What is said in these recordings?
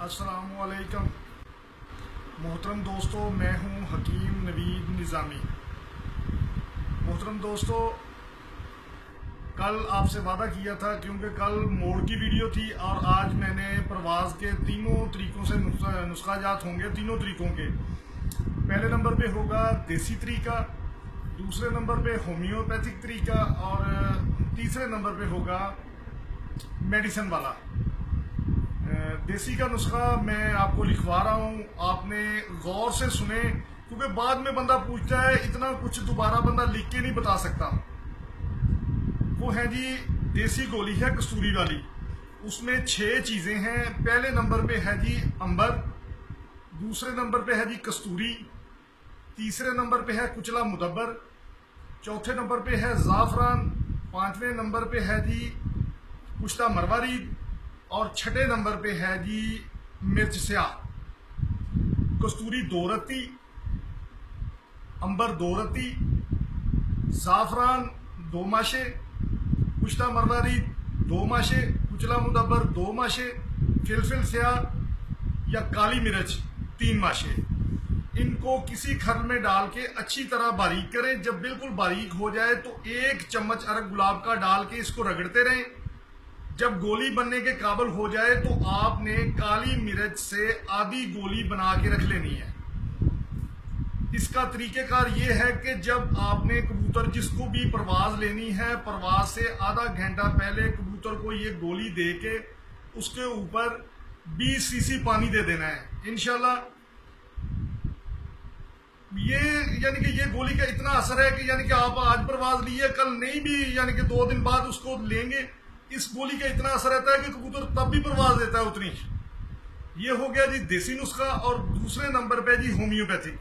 अस्सलाम वालेकुम मोहतरम दोस्तों, मैं हूं हकीम नवीद निज़ामी। मोहतरम दोस्तों, कल आपसे वादा किया था क्योंकि कल मोड़ की वीडियो थी और आज मैंने प्रवास के तीनों तरीक़ों से नुस्खाजात होंगे, तीनों तरीक़ों के। पहले नंबर पे होगा देसी तरीका, दूसरे नंबर पे होम्योपैथिक तरीका और तीसरे नंबर पे होगा मेडिसिन वाला। देसी का नुस्खा मैं आपको लिखवा रहा हूँ, आपने गौर से सुने क्योंकि बाद में बंदा पूछता है, इतना कुछ दोबारा बंदा लिख के नहीं बता सकता। वो है जी देसी गोली है कस्तूरी वाली, उसमें 6 चीज़ें हैं। पहले नंबर पे है जी अंबर, दूसरे नंबर पे है जी कस्तूरी, तीसरे नंबर पे है कुचला मुदब्बर, चौथे नंबर पे है ज़ाफ़रान, पांचवें नंबर पे है जी कुश्ता मरवारी और छठे नंबर पे है जी मिर्च स्याह। कस्तूरी 2 रत्ती, अंबर 2 रत्ती, ज़ाफ़रान 2 माशे, कुश्ता मरवारी 2 माशे, कुचला मुदब्बर 2 माशे, फिलफिल स्याह या काली मिर्च 3 माशे। इनको किसी खल में डाल के अच्छी तरह बारीक करें। जब बिल्कुल बारीक हो जाए तो 1 चम्मच अरक गुलाब का डाल के इसको रगड़ते रहें। जब गोली बनने के काबिल हो जाए तो आपने काली मिर्च से आधी गोली बना के रख लेनी है। इसका तरीक़ेकार ये है कि जब आपने कबूतर जिसको भी परवाज़ लेनी है, परवाज़ से आधा घंटा पहले कबूतर को ये गोली दे के उसके ऊपर 20 सीसी पानी दे देना है। इंशाल्लाह ये यानी कि ये गोली का इतना असर है कि यानी कि आप आज परवाज़ लिए, कल नहीं भी यानी कि 2 दिन बाद उसको लेंगे, इस गोली का इतना असर रहता है कि कबूतर तब भी परवाज़ देता है उतनी। ये हो गया जी देसी नुस्खा। और दूसरे नंबर पे जी होम्योपैथिक।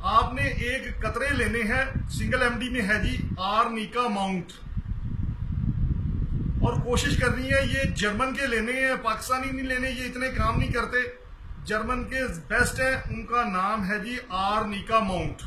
आपने 1 कतरे लेने हैं, सिंगल एमडी में है जी आर्निका माउंट, और कोशिश करनी है ये जर्मन के लेने हैं, पाकिस्तानी नहीं लेने, ये इतने काम नहीं करते। जर्मन के बेस्ट है, उनका नाम है जी आर्निका माउंट।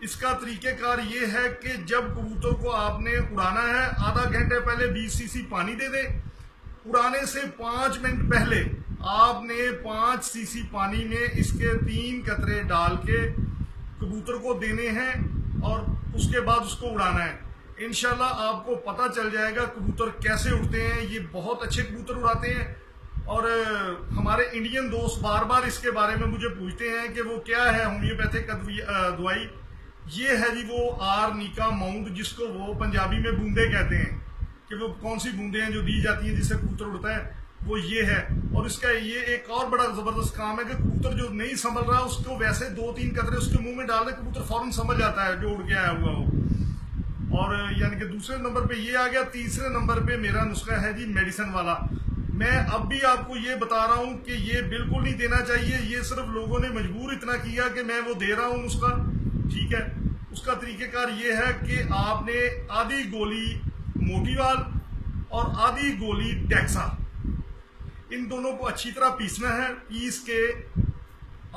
इसका तरीक़ेकार ये है कि जब कबूतर को आपने उड़ाना है, आधा घंटे पहले 20 सीसी पानी दे दें। उड़ाने से 5 मिनट पहले आपने 5 सीसी पानी में इसके 3 कतरे डाल के कबूतर को देने हैं और उसके बाद उसको उड़ाना है। इंशाल्लाह आपको पता चल जाएगा कबूतर कैसे उड़ते हैं। ये बहुत अच्छे कबूतर उड़ाते हैं। और हमारे इंडियन दोस्त बार बार इसके बारे में मुझे पूछते हैं कि वो क्या है होम्योपैथिक दवाई। ये है जी वो आर्निका माउंट, जिसको वो पंजाबी में बूंदे कहते हैं, कि वो कौन सी बूंदे हैं जो दी जाती हैं जिससे कबूतर उड़ता है, वो ये है। और इसका ये एक और बड़ा ज़बरदस्त काम है कि कबूतर जो नहीं संभल रहा उसको वैसे 2-3 कतरे उसके मुंह में डाल दे, कबूतर फौरन समझ जाता है जो उड़ के आया हुआ हो। और यानी कि दूसरे नंबर पे ये आ गया। तीसरे नंबर पे मेरा नुस्खा है जी मेडिसिन वाला। मैं अब भी आपको ये बता रहा हूँ कि ये बिल्कुल नहीं देना चाहिए, ये सिर्फ लोगों ने मजबूर इतना किया कि मैं वो दे रहा हूँ नुस्खा, ठीक है। उसका तरीक़ेकार ये है कि आपने आधी गोली मोटीवाल और आधी गोली डेक्सा, इन दोनों को अच्छी तरह पीसना है। पीस के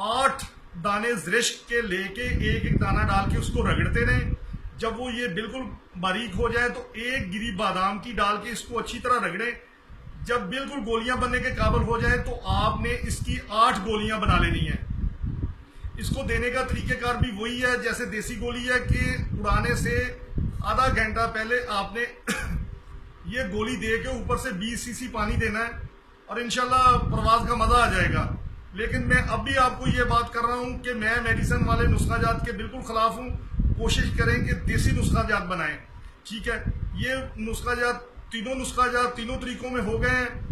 8 दाने ज़्रिश्क के लेके 1-1 दाना डाल के उसको रगड़ते रहें। जब वो ये बिल्कुल बारीक हो जाए तो 1 गिरी बादाम की डाल के इसको अच्छी तरह रगड़ें। जब बिल्कुल गोलियां बनने के काबिल हो जाए तो आपने इसकी 8 गोलियां बना लेनी है। इसको देने का तरीक़ेकार भी वही है जैसे देसी गोली है कि उड़ाने से आधा घंटा पहले आपने ये गोली दे के ऊपर से 20 सीसी पानी देना है और इंशाल्लाह परवाज़ का मज़ा आ जाएगा। लेकिन मैं अब भी आपको ये बात कर रहा हूँ कि मैं मेडिसिन वाले नुस्खाजात के बिल्कुल ख़िलाफ़ हूँ। कोशिश करें कि देसी नुस्खाजात बनाएं, ठीक है। ये नुस्खाजात तीनों तरीक़ों में हो गए हैं।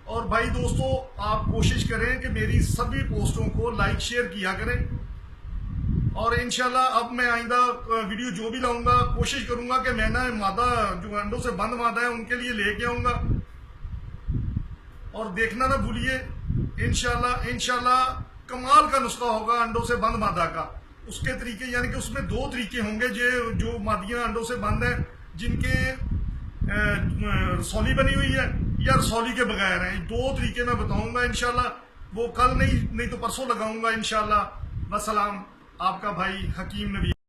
और भाई दोस्तों, आप कोशिश करें कि मेरी सभी पोस्टों को लाइक शेयर किया करें। और इंशाल्लाह अब मैं आइंदा वीडियो जो भी लाऊंगा कोशिश करूंगा कि मैं ना मादा जो अंडों से बंद मादा है उनके लिए लेके आऊंगा। और देखना ना भूलिए, इंशाल्लाह कमाल का नुस्खा होगा अंडों से बंद मादा का। उसके तरीके यानी कि उसमें 2 तरीके होंगे जो मादियां अंडों से बंद हैं, जिनके रसौली बनी हुई है या रसौली के बगैर है। 2 तरीके मैं बताऊंगा इंशाल्लाह। वो कल नहीं तो परसों लगाऊंगा इंशाल्लाह। वस्सलाम, आपका भाई हकीम नबी।